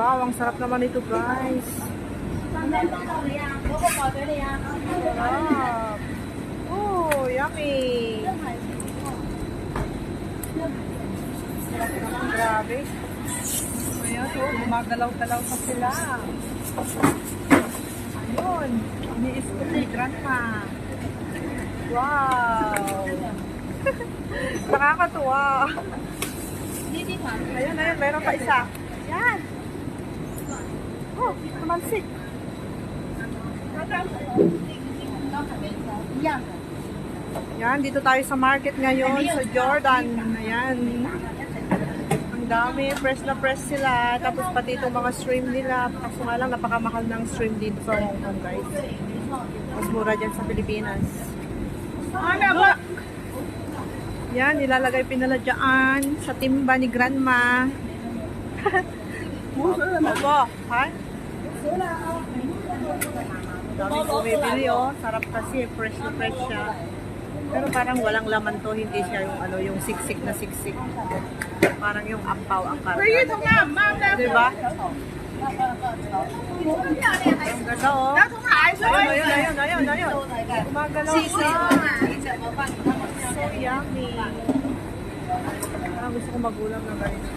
Wow, ang sarap naman ito, guys. Sarap. Oh, yummy. Grabe. Ayan, oh, gumagalaw-galaw pa sila. Ayun, ini-scoop ni Grandma. Wow. Nakakatuwa. Ayun, ayun, mayroon pa isa. Yan. Oh, tumansik. Yan, dito tayo sa market ngayon, sa Jordan. Ayan. Ang dami, fresh na fresh sila. Tapos pati itong mga shrimp nila. Kaso nga lang, napakamahal ng shrimp dito sa Hong Kong, guys. Mas mura dyan sa Pilipinas. Yan, nilalagay pinaladyaan sa timba ni Grandma. Opo, ha? Dami bumibili, oh. Sarap kasi, fresh na fresh siya. Pero parang walang laman to, hindi siya yung ano, yung siksik na siksik. Parang yung ampaw ang karga. Diba? Ang ganda, oh. Ayun, ayun. Gumagalaw siya. So yummy. Parang gusto ko magulang ng ganito.